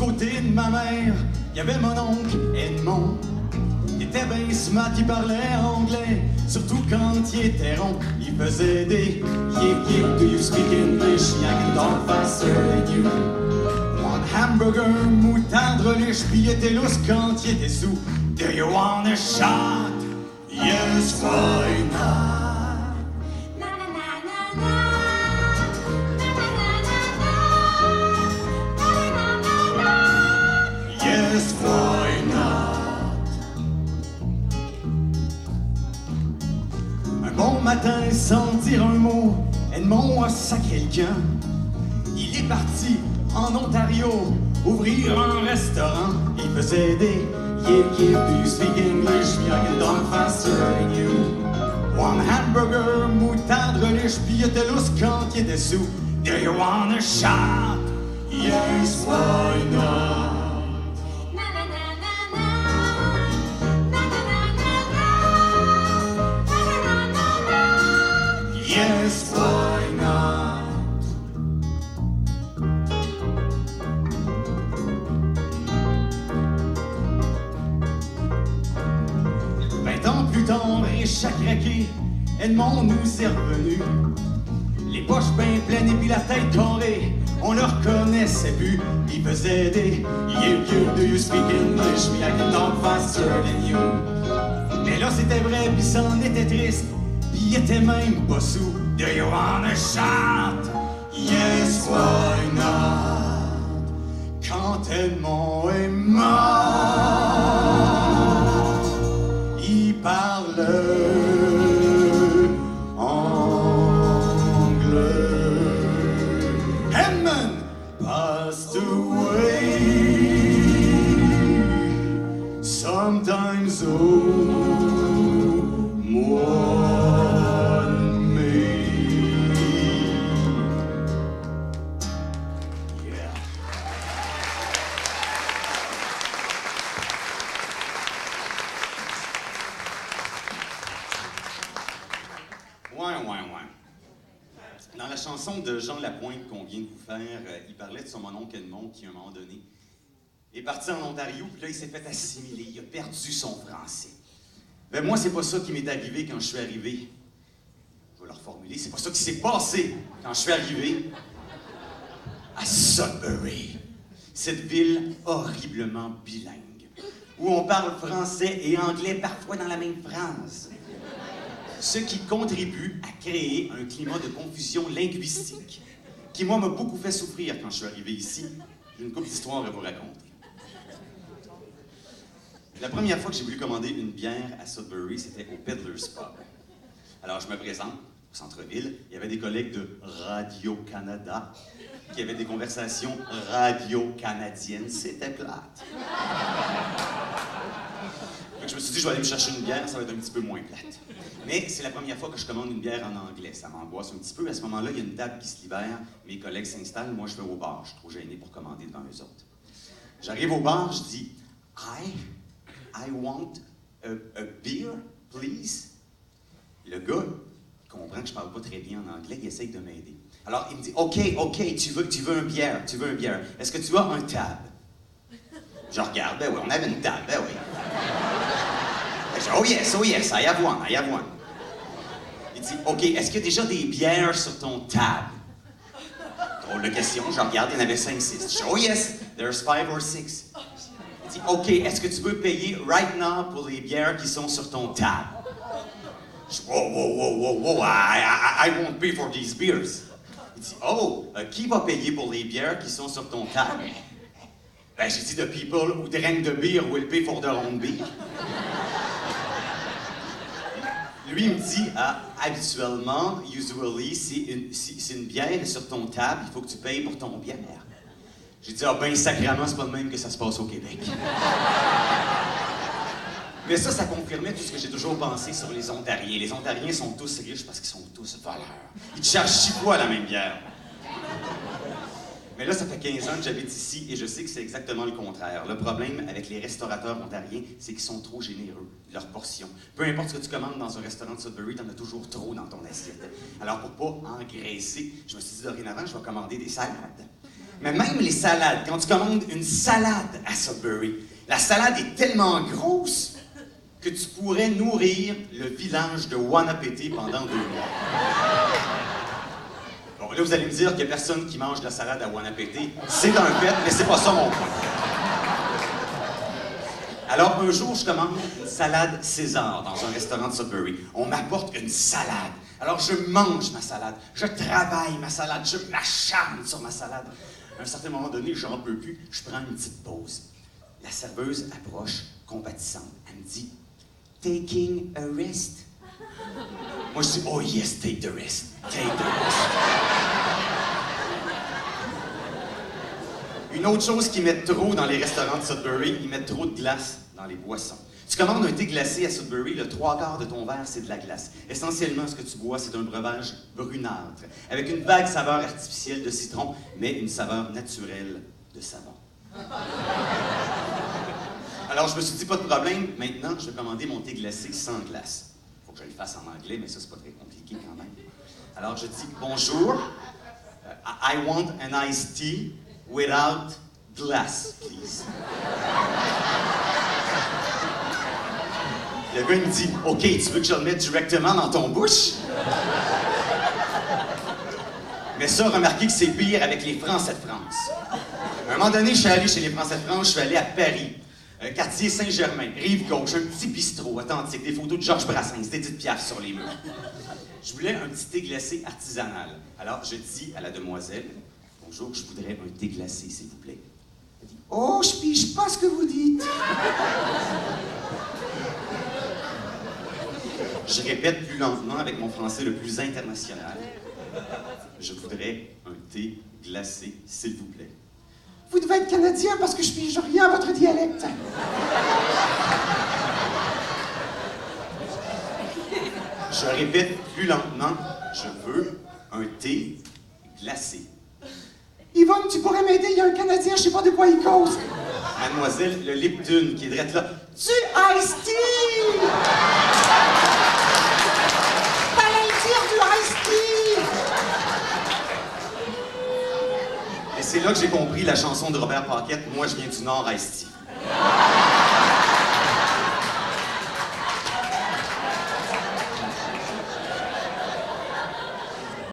côté de ma mère, il y avait mon oncle Edmond. Il était bien smart, il parlait anglais, surtout quand il était rond. Il faisait des yip yip, do you speak English? I can talk faster than you. One hamburger, moutarde relish, puis il était lousse quand il était sous. Do you want a shot? Yes, why not? Yes, why not? Un bon matin, sans dire un mot, Edmond a sacré le camp. Il est parti en Ontario ouvrir un restaurant. Il faisait des yip yip, do you speak English? I can talk faster than you. One hamburger, moutarde relish, puis il était lousse quand il était sous. Do you want a shot? Yes, why not? Yes, why not? Ans plus tard, riche à craquer, Edmond nous est revenu. Les poches bien pleines et puis la tête carrée, on le reconnaissait plus. Il faisait des yip yip, do you speak English? Me, I can talk faster than you. Mais là c'était vrai, puis ça en était triste, puis il était même pas sous. Do you want a shot? Yes, why not? Quand Edmond est mort, il parlait anglais. Edmond passed away. Sometimes more than me. Yeah. Ouais. Dans la chanson de Jean Lapointe qu'on vient de vous faire, il parlait de son oncle Edmond qui, à un moment donné, est parti en Ontario, puis là, il s'est fait assimiler. Il a perdu son français. Ben moi, c'est pas ça qui m'est arrivé quand je suis arrivé. Je vais le reformuler. C'est pas ça qui s'est passé quand je suis arrivé à Sudbury. Cette ville horriblement bilingue, où on parle français et anglais parfois dans la même phrase. Ce qui contribue à créer un climat de confusion linguistique qui, moi, m'a beaucoup fait souffrir quand je suis arrivé ici. J'ai une couple d'histoires à vous raconter. La première fois que j'ai voulu commander une bière à Sudbury, c'était au Peddler's Pub. Alors, je me présente au centre-ville. Il y avait des collègues de Radio-Canada qui avaient des conversations radio-canadiennes. C'était plate. Donc, je me suis dit, je vais aller me chercher une bière, ça va être un petit peu moins plate. Mais c'est la première fois que je commande une bière en anglais. Ça m'angoisse un petit peu. À ce moment-là, il y a une table qui se libère. Mes collègues s'installent. Moi, je vais au bar. Je suis trop gêné pour commander devant eux autres. J'arrive au bar, je dis I want a beer, please. Le gars, il comprend que je parle pas très bien en anglais, il essaye de m'aider. Alors, il me dit, OK, tu veux une bière, Est-ce que tu as un tab? Je regarde, ben oui, on avait une table, ben oui. Je dis, oh yes, I have one. Il dit, OK, est-ce qu'il y a déjà des bières sur ton tab? Drôle de question, je regarde, il y en avait 5, 6. Je dis, oh yes, there's 5 or 6. Il dit, OK, est-ce que tu veux payer right now pour les bières qui sont sur ton tab? Je dis, whoa, I won't pay for these beers. Il dit, qui va payer pour les bières qui sont sur ton tab? Ben, j'ai dit, the people who drink the beer will pay for their own beer. Lui, il me dit, habituellement, usually, c'est une bière sur ton table, il faut que tu payes pour ton bière. J'ai dit, ben sacrément, c'est pas le même que ça se passe au Québec. Mais ça confirmait tout ce que j'ai toujours pensé sur les Ontariens. Les Ontariens sont tous riches parce qu'ils sont tous voleurs. Ils te chargent 6 fois la même bière. Mais là, ça fait 15 ans que j'habite ici et je sais que c'est exactement le contraire. Le problème avec les restaurateurs ontariens, c'est qu'ils sont trop généreux, leurs portions. Peu importe ce que tu commandes dans un restaurant de Sudbury, t'en as toujours trop dans ton assiette. Alors, pour pas engraisser, je me suis dit, dorénavant, je vais commander des salades. Mais même les salades, quand tu commandes une salade à Sudbury, la salade est tellement grosse que tu pourrais nourrir le village de Wanapete pendant 2 mois. Bon, là, vous allez me dire qu'il n'y a personne qui mange de la salade à Wanapete. C'est un fait, mais c'est pas ça mon point. Alors, un jour, je commande une salade César dans un restaurant de Sudbury. On m'apporte une salade. Alors, je mange ma salade, je travaille ma salade, je m'acharne sur ma salade. À un certain moment donné, j'en peux plus, je prends une petite pause. La serveuse approche, compatissante. Elle me dit « Taking a rest? » Moi, je dis « Oh yes, take the rest. Take the rest. » Une autre chose qu'ils mettent trop dans les restaurants de Sudbury, ils mettent trop de glace dans les boissons. Tu commandes un thé glacé à Sudbury, le 3/4 de ton verre, c'est de la glace. Essentiellement, ce que tu bois, c'est un breuvage brunâtre, avec une vague saveur artificielle de citron, mais une saveur naturelle de savon. Alors, je me suis dit, pas de problème, maintenant, je vais commander mon thé glacé sans glace. Il faut que je le fasse en anglais, mais ça, c'est pas très compliqué quand même. Alors, je dis, bonjour, I want an iced tea without glass, please. Le gars, il me dit, OK, tu veux que je le mette directement dans ton bouche? Mais ça, remarquez que c'est pire avec les Français de France. À un moment donné, je suis allé chez les Français de France, je suis allé à Paris, quartier Saint-Germain, rive gauche, un petit bistrot authentique, des photos de Georges Brassens, d'Édith Piaf sur les murs. Je voulais un petit thé glacé artisanal. Alors, je dis à la demoiselle, bonjour, je voudrais un thé glacé, s'il vous plaît. Elle dit, oh, je pige pas ce que vous dites. Je répète plus lentement avec mon français le plus international. Je voudrais un thé glacé, s'il vous plaît. Vous devez être Canadien parce que je pige rien à votre dialecte. Je répète plus lentement. Je veux un thé glacé. Yvonne, tu pourrais m'aider, il y a un Canadien, je sais pas de quoi il cause. Mademoiselle, le Lipton qui est drette là. Du iced tea! Fallait dire du iced tea! Et c'est là que j'ai compris la chanson de Robert Paquette, Moi je viens du Nord, iced tea.